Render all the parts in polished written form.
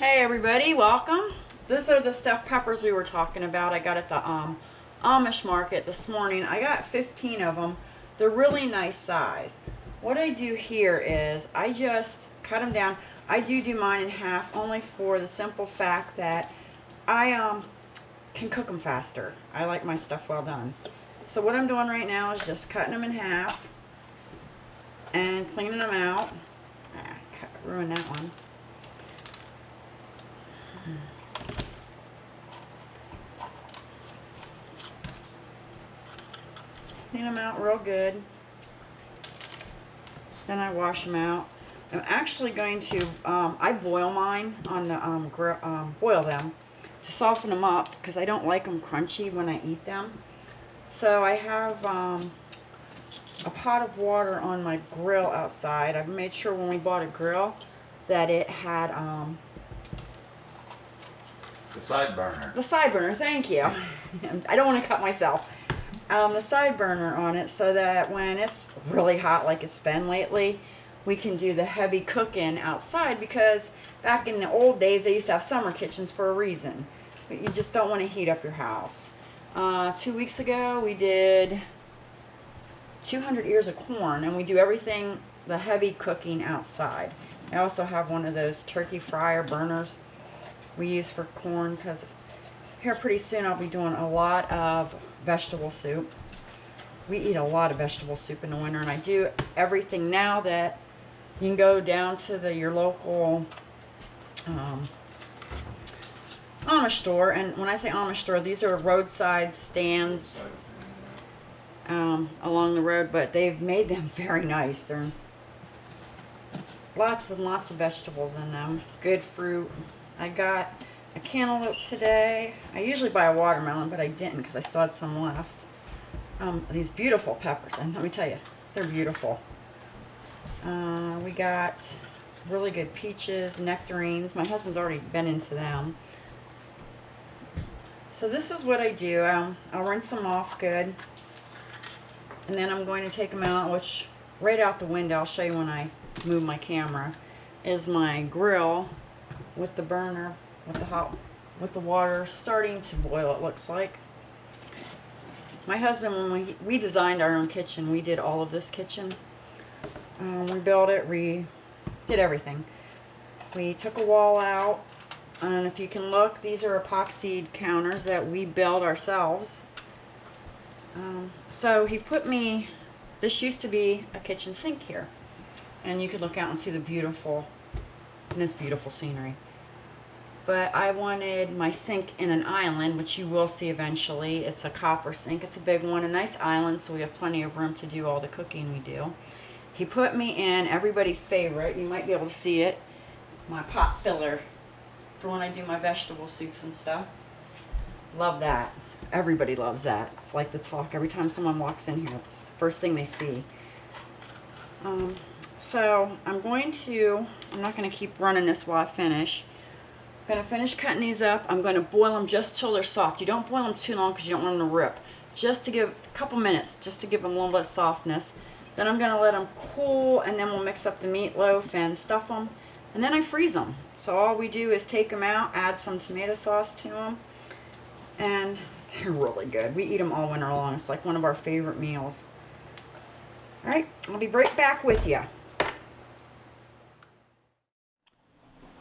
Hey everybody, welcome. These are the stuffed peppers we were talking about. I got at the Amish market this morning. I got 15 of them. They're really nice size. What I do here is I just cut them down. I do mine in half only for the simple fact that I can cook them faster. I like my stuff well done. So what I'm doing right now is just cutting them in half and cleaning them out. Ruined that one. Clean them out real good. Then I wash them out. I'm actually going to, I boil mine on the grill, boil them to soften them up because I don't like them crunchy when I eat them. So I have a pot of water on my grill outside. I've made sure when we bought a grill that it had the side burner. The side burner, thank you. I don't want to cut myself. The side burner on it so that when it's really hot like it's been lately, we can do the heavy cooking outside, because back in the old days they used to have summer kitchens for a reason. But you just don't want to heat up your house. 2 weeks ago we did 200 ears of corn, and we do everything, the heavy cooking, outside. I also have one of those turkey fryer burners we use for corn, because here pretty soon I'll be doing a lot of vegetable soup. We eat a lot of vegetable soup in the winter, and I do everything now that you can go down to your local Amish store. And when I say Amish store, these are roadside stands along the road, but they've made them very nice. They're lots and lots of vegetables in them, good fruit. I got a cantaloupe today. I usually buy a watermelon, but I didn't because I still had some left. These beautiful peppers, and let me tell you, they're beautiful. We got really good peaches, nectarines. My husband's already been into them. So this is what I do. I'll rinse them off good, and then I'm going to take them out, which right out the window, I'll show you when I move my camera, is my grill with the burner, with the water starting to boil, it looks like. My husband, when we designed our own kitchen, we did all of this kitchen. We built it, we did everything. We took a wall out, and if you can look, these are epoxied counters that we built ourselves. So he put me, this used to be a kitchen sink here, and you could look out and see the beautiful scenery. But I wanted my sink in an island, which you will see eventually. It's a copper sink. It's a big one, a nice island, so we have plenty of room to do all the cooking we do. He put me in everybody's favorite. You might be able to see it. My pot filler for when I do my vegetable soups and stuff. Love that. Everybody loves that. It's like the talk. Every time someone walks in here, it's the first thing they see. So I'm not going to keep running this while I finish. I'm going to finish cutting these up. I'm going to boil them just till they're soft. You don't boil them too long because you don't want them to rip. Just to give a couple minutes, just to give them a little bit of softness. Then I'm going to let them cool, and then we'll mix up the meatloaf and stuff them. And then I freeze them. So all we do is take them out, add some tomato sauce to them, and they're really good. We eat them all winter long. It's like one of our favorite meals. Alright, I'll be right back with you.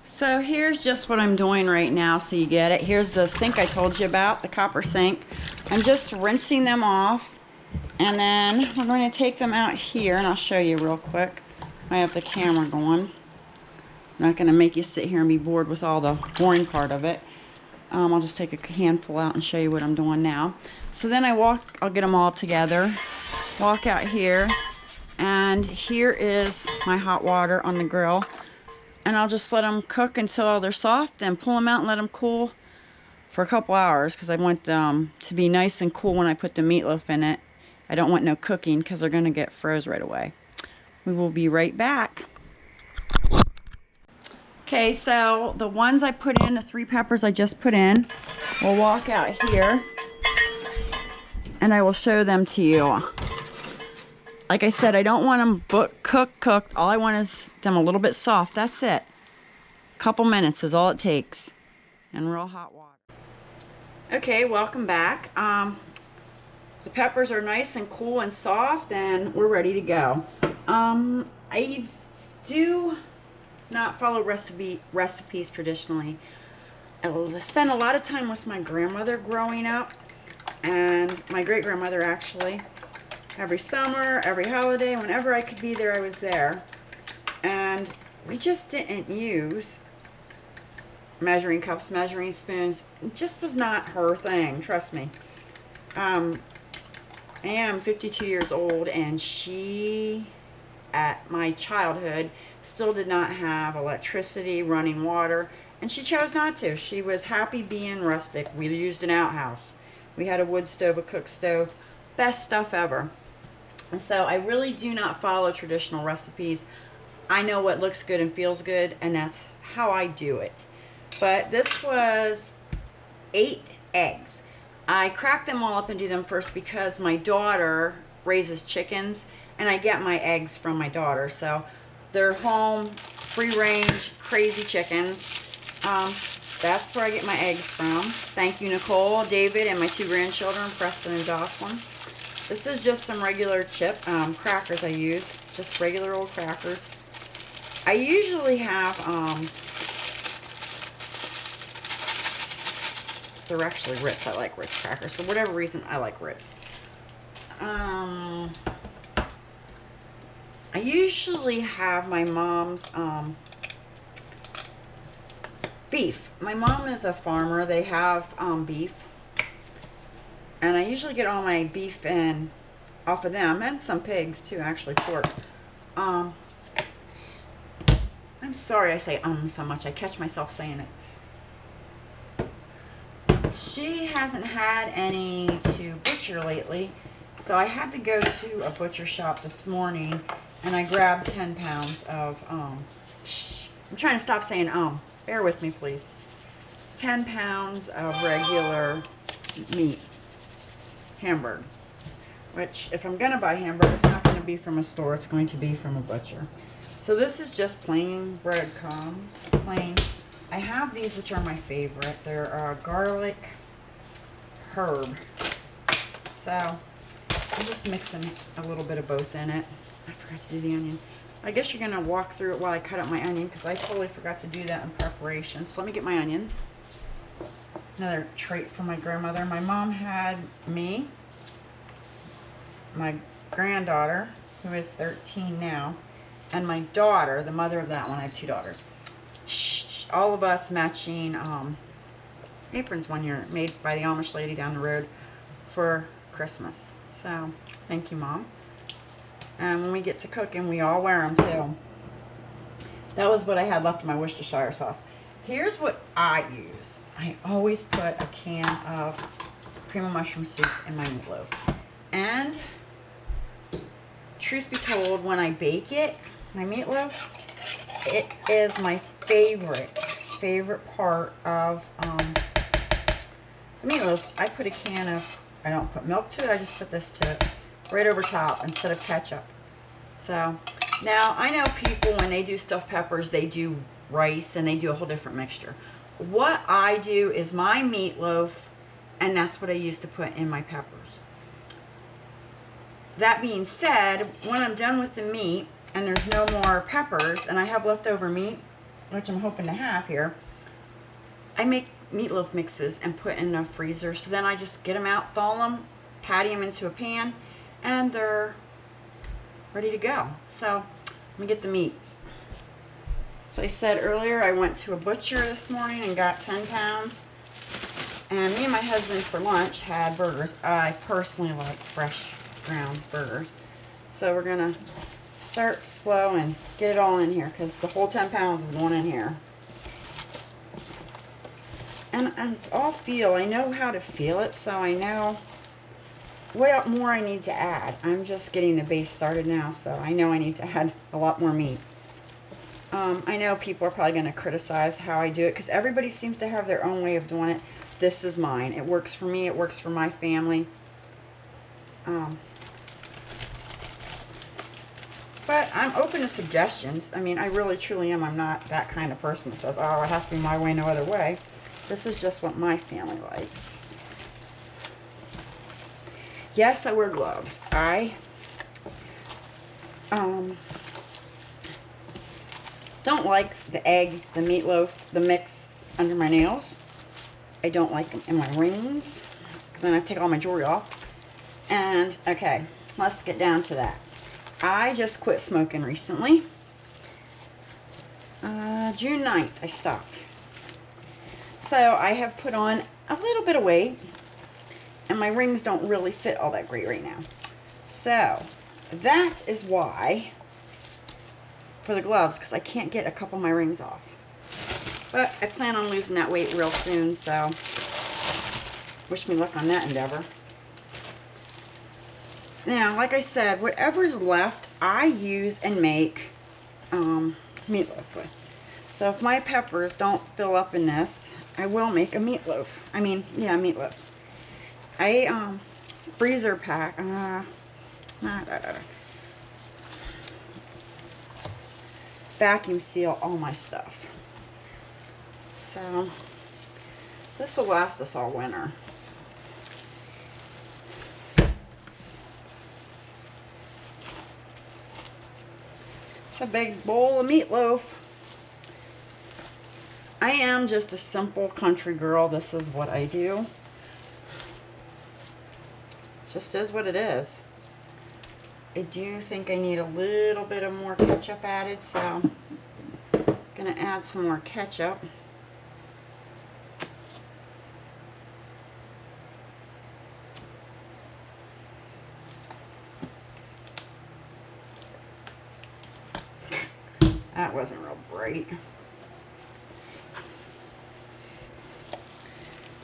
So here's just what I'm doing right now so you get it. Here's the sink I told you about, the copper sink. I'm just rinsing them off, and then I'm going to take them out here, and I'll show you real quick. I have the camera going. I'm not going to make you sit here and be bored with all the boring part of it. I'll just take a handful out and show you what I'm doing now. So then I'll get them all together, walk out here, and here is my hot water on the grill. And I'll just let them cook until they're soft, then pull them out and let them cool for a couple hours, because I want them to be nice and cool when I put the meatloaf in it. I don't want no cooking because they're going to get froze right away. We will be right back. Okay, so the ones I put in, the 3 peppers I just put in, we'll walk out here and I will show them to you. Like I said, I don't want them cooked. All I want is them a little bit soft. That's it. Couple minutes is all it takes. And real hot water. Okay, welcome back. The peppers are nice and cool and soft, and we're ready to go. I do not follow recipes traditionally. I spent a lot of time with my grandmother growing up, and my great-grandmother actually. Every summer, every holiday, whenever I could be there, I was there. And we just didn't use measuring cups, measuring spoons. It just was not her thing, trust me. I am 52 years old, and she, at my childhood, still did not have electricity, running water, and she chose not to. She was happy being rustic. We used an outhouse. We had a wood stove, a cook stove, best stuff ever. And so I really do not follow traditional recipes. I know what looks good and feels good, and that's how I do it. But this was 8 eggs. I crack them all up and do them first because my daughter raises chickens, and I get my eggs from my daughter. So they're home, free range, crazy chickens. That's where I get my eggs from. Thank you, Nicole, David, and my 2 grandchildren, Preston and Jocelyn. This is just some regular crackers I use, just regular old crackers. I usually have, they're actually Ritz. I like Ritz crackers. For whatever reason, I like Ritz. I usually have my mom's beef. My mom is a farmer. They have beef. And I usually get all my beef in off of them, and some pigs too, actually, pork. I'm sorry I say so much. I catch myself saying it. She hasn't had any to butcher lately, so I had to go to a butcher shop this morning, and I grabbed 10 pounds of, I'm trying to stop saying bear with me please. 10 pounds of regular meat, hamburger, which if I'm going to buy hamburger, it's not going to be from a store, it's going to be from a butcher. So this is just plain breadcrumbs, plain. I have these, which are my favorite. They're garlic herb. So I'm just mixing a little bit of both in it. I forgot to do the onion. I guess you're going to walk through it while I cut up my onion, because I totally forgot to do that in preparation. So let me get my onion. Another trait from my grandmother. My mom had me, my granddaughter, who is 13 now, and my daughter, the mother of that one. I have 2 daughters. All of us matching aprons one year, made by the Amish lady down the road for Christmas. So thank you, Mom. And when we get to cooking, we all wear them too. That was what I had left of my Worcestershire sauce. Here's what I use. I always put a can of cream of mushroom soup in my meatloaf. And truth be told, when I bake it, my meatloaf, it is my favorite part of the meatloaf. I put a can of, I don't put milk to it, I just put this to it, right over top instead of ketchup. So now I know people, when they do stuffed peppers, they do rice and they do a whole different mixture. What I do is my meatloaf, and that's what I use to put in my peppers. That being said, when I'm done with the meat and there's no more peppers and I have leftover meat, which I'm hoping to have here, I make meatloaf mixes and put in a freezer. So then I just get them out, thaw them, patty them into a pan, and they're ready to go. So let me get the meat. So I said earlier, I went to a butcher this morning and got 10 pounds. And me and my husband for lunch had burgers. I personally like fresh ground burgers. So we're gonna start slow and get it all in here, because the whole 10 pounds is going in here. And it's all feel. I know how to feel it, so I know what more I need to add. I'm just getting the base started now, so I know I need to add a lot more meat. I know people are probably going to criticize how I do it, because everybody seems to have their own way of doing it. This is mine. It works for me. It works for my family. But I'm open to suggestions. I mean, I really truly am. I'm not that kind of person that says, oh, it has to be my way, no other way. This is just what my family likes. Yes, I wear gloves. I don't like the egg, the meatloaf, the mix under my nails. I don't like them in my rings. Then I have to take all my jewelry off. And, okay, let's get down to that. I just quit smoking recently. June 9th, I stopped. So I have put on a little bit of weight. And my rings don't really fit all that great right now. So, that is why, for the gloves, because I can't get a couple of my rings off. But I plan on losing that weight real soon, so wish me luck on that endeavor. Now, like I said, whatever's left, I use and make meatloaf with. So if my peppers don't fill up in this, I will make a meatloaf. I mean, yeah, meatloaf. I freezer pack, vacuum seal all my stuff. So this will last us all winter. It's a big bowl of meatloaf. I am just a simple country girl. This is what I do. Just is what it is. I do think I need a little bit of more ketchup added, so I'm gonna add some more ketchup. That wasn't real bright.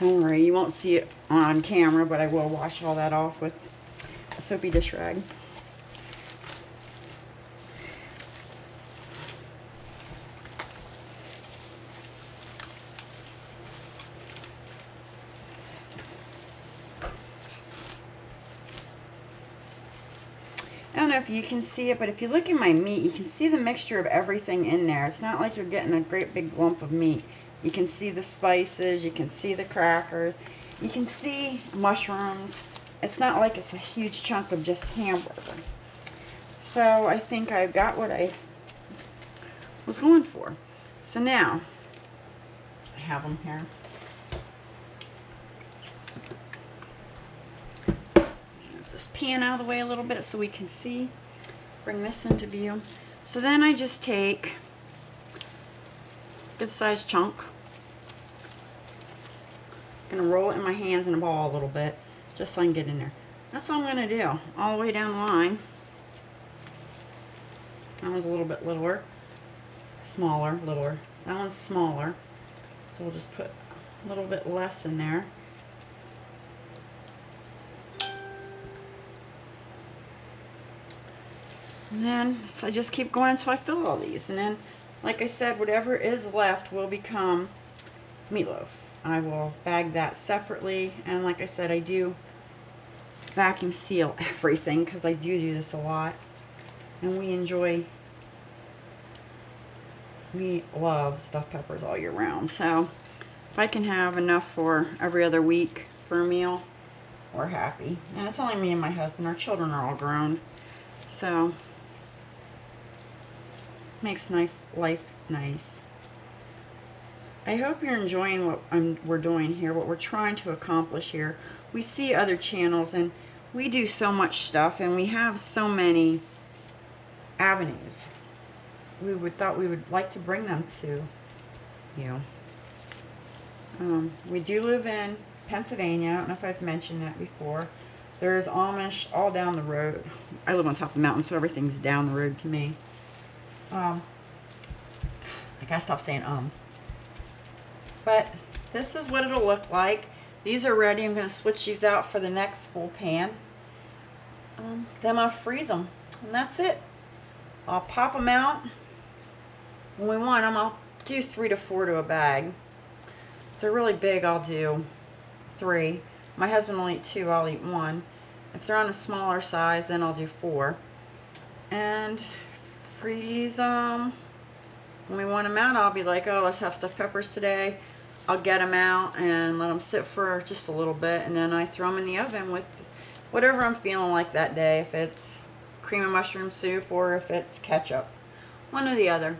Don't worry, you won't see it on camera, but I will wash all that off with a soapy dish rag. I don't know if you can see it, but if you look at my meat, you can see the mixture of everything in there. It's not like you're getting a great big lump of meat. You can see the spices, you can see the crackers, you can see mushrooms. It's not like it's a huge chunk of just hamburger. So I think I've got what I was going for. So now, I have them here. Move this pan out of the way a little bit so we can see. Bring this into view. So then I just take a good sized chunk. I'm going to roll it in my hands in a ball a little bit, just so I can get in there. That's all I'm going to do, all the way down the line. That one's a little bit littler, smaller, littler. That one's smaller, so we'll just put a little bit less in there. And then, so I just keep going until I fill all these. And then, like I said, whatever is left will become meatloaf. I will bag that separately, and like I said, I do vacuum seal everything because I do this a lot, and we love stuffed peppers all year round. So if I can have enough for every other week for a meal, we're happy. And it's only me and my husband. Our children are all grown, so makes life nice. I hope you're enjoying what we're doing here, what we're trying to accomplish here. We see other channels and we do so much stuff, and we have so many avenues. Thought we would like to bring them to you. We do live in Pennsylvania. I don't know if I've mentioned that before. There's Amish all down the road. I live on top of the mountain, so everything's down the road to me. I gotta stop saying But this is what it'll look like. These are ready. I'm going to switch these out for the next full pan. Then I'll freeze them. And that's it. I'll pop them out. When we want them, I'll do 3 to 4 to a bag. If they're really big, I'll do 3. My husband will eat 2, I'll eat 1. If they're on a smaller size, then I'll do 4. And freeze them. When we want them out, I'll be like, oh, let's have stuffed peppers today. I'll get them out and let them sit for just a little bit, and then I throw them in the oven with whatever I'm feeling like that day, if it's cream of mushroom soup or if it's ketchup, one or the other.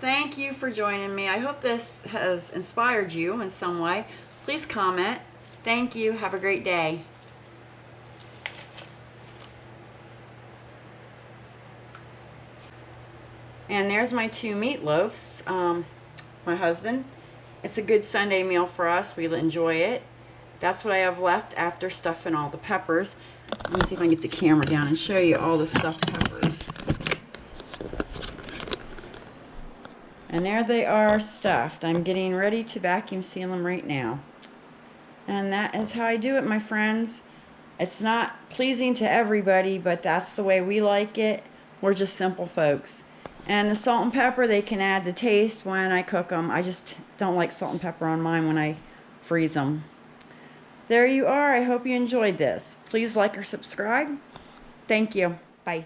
Thank you for joining me. I hope this has inspired you in some way. Please comment. Thank you. Have a great day. And there's my 2 meatloaves. My husband. It's a good Sunday meal for us. We enjoy it. That's what I have left after stuffing all the peppers. Let me see if I can get the camera down and show you all the stuffed peppers. And there they are stuffed. I'm getting ready to vacuum seal them right now. And that is how I do it, my friends. It's not pleasing to everybody, but that's the way we like it. We're just simple folks. And the salt and pepper, they can add the taste when I cook them. I just don't like salt and pepper on mine when I freeze them. There you are. I hope you enjoyed this. Please like or subscribe. Thank you. Bye.